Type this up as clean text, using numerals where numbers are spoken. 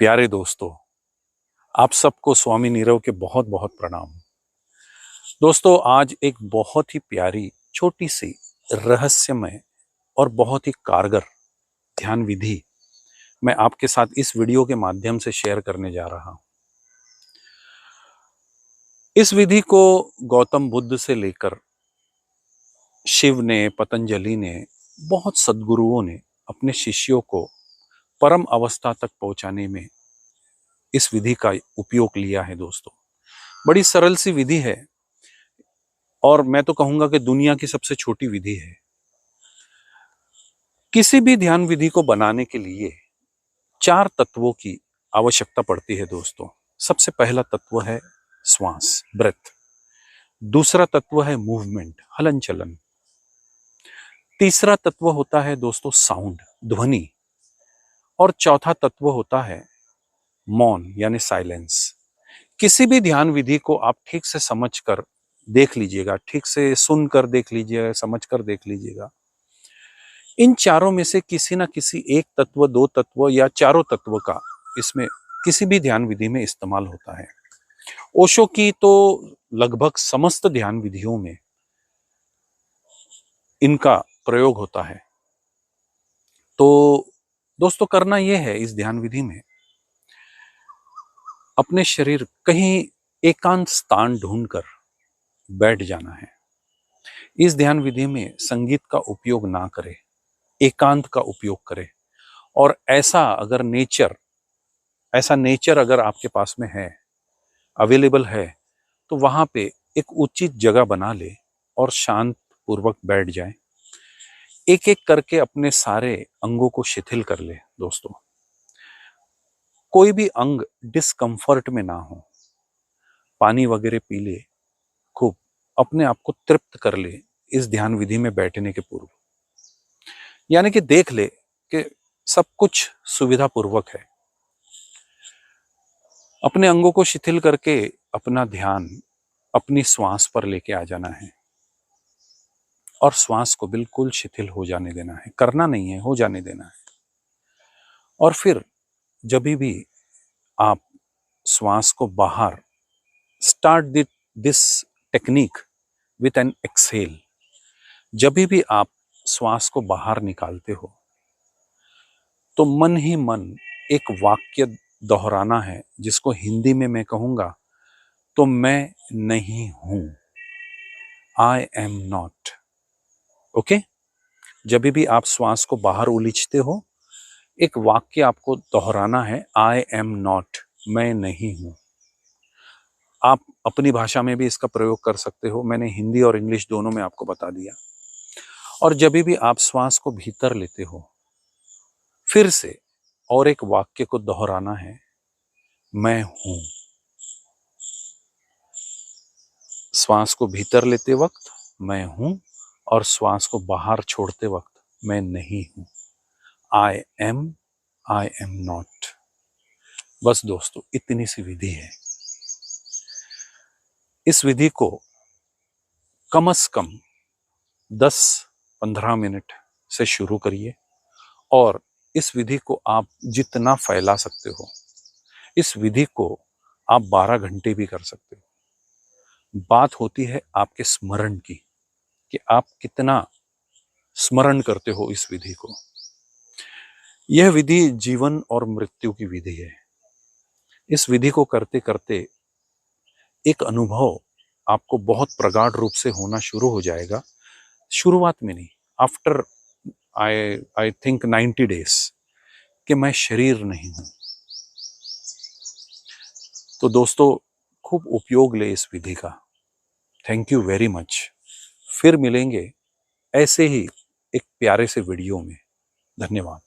प्यारे दोस्तों, आप सबको स्वामी नीरव के बहुत बहुत प्रणाम। दोस्तों, आज एक बहुत ही प्यारी, छोटी सी, रहस्यमय और बहुत ही कारगर ध्यान विधि मैं आपके साथ इस वीडियो के माध्यम से शेयर करने जा रहा हूं। इस विधि को गौतम बुद्ध से लेकर शिव ने, पतंजलि ने, बहुत सद्गुरुओं ने अपने शिष्यों को परम अवस्था तक पहुंचाने में इस विधि का उपयोग लिया है। दोस्तों, बड़ी सरल सी विधि है और मैं तो कहूंगा कि दुनिया की सबसे छोटी विधि है। किसी भी ध्यान विधि को बनाने के लिए 4 तत्वों की आवश्यकता पड़ती है। दोस्तों, सबसे पहला तत्व है श्वास, ब्रेथ। दूसरा तत्व है मूवमेंट, हलन चलन। तीसरा तत्व होता है दोस्तों साउंड, ध्वनि। और चौथा तत्व होता है मौन यानी साइलेंस। किसी भी ध्यान विधि को आप ठीक से समझकर देख लीजिएगा, ठीक से सुनकर देख लीजिएगा, समझकर देख लीजिएगा। इन चारों में से किसी ना किसी एक तत्व, 2 तत्व या चारों तत्व का इसमें किसी भी ध्यान विधि में इस्तेमाल होता है। ओशो की तो लगभग समस्त ध्यान विधियों में इनका प्रयोग होता है। तो दोस्तों, करना यह है इस ध्यान विधि में अपने शरीर कहीं एकांत स्थान ढूंढकर बैठ जाना है। इस ध्यान विधि में संगीत का उपयोग ना करें, एकांत का उपयोग करें। और ऐसा नेचर अगर आपके पास में है, अवेलेबल है, तो वहां पे एक उचित जगह बना ले और शांत पूर्वक बैठ जाए। एक एक करके अपने सारे अंगों को शिथिल कर ले। दोस्तों, कोई भी अंग डिस्कंफर्ट में ना हो। पानी वगैरह पी ले, खूब अपने आप को तृप्त कर ले इस ध्यान विधि में बैठने के पूर्व। यानी कि देख ले कि सब कुछ सुविधा पूर्वक है। अपने अंगों को शिथिल करके अपना ध्यान अपनी श्वास पर लेके आ जाना है और श्वास को बिल्कुल शिथिल हो जाने देना है। करना नहीं है, हो जाने देना है। और फिर जब भी आप श्वास को बाहर, start this technique with an exhale. जब भी आप श्वास को बाहर निकालते हो तो मन ही मन एक वाक्य दोहराना है, जिसको हिंदी में मैं कहूंगा तो मैं नहीं हूं, आई एम नॉट। ओके, जब भी आप श्वास को बाहर उलीचते हो, एक वाक्य आपको दोहराना है, आई एम नॉट, मैं नहीं हूं। आप अपनी भाषा में भी इसका प्रयोग कर सकते हो, मैंने हिंदी और इंग्लिश दोनों में आपको बता दिया। और जब भी आप श्वास को भीतर लेते हो, फिर से और एक वाक्य को दोहराना है, मैं हूं। श्वास को भीतर लेते वक्त मैं हूं और श्वास को बाहर छोड़ते वक्त मैं नहीं हूं। I am not. बस दोस्तों, इतनी सी विधि है। इस विधि को कम से कम 10-15 मिनट से शुरू करिए और इस विधि को आप जितना फैला सकते हो, इस विधि को आप 12 घंटे भी कर सकते हो। बात होती है आपके स्मरण की, कि आप कितना स्मरण करते हो इस विधि को। यह विधि जीवन और मृत्यु की विधि है। इस विधि को करते करते एक अनुभव आपको बहुत प्रगाढ़ रूप से होना शुरू हो जाएगा। शुरुआत में नहीं, आफ्टर आई थिंक 90 डेज, कि मैं शरीर नहीं हूं। तो दोस्तों, खूब उपयोग ले इस विधि का। Thank you very much. फिर मिलेंगे ऐसे ही एक प्यारे से वीडियो में। धन्यवाद।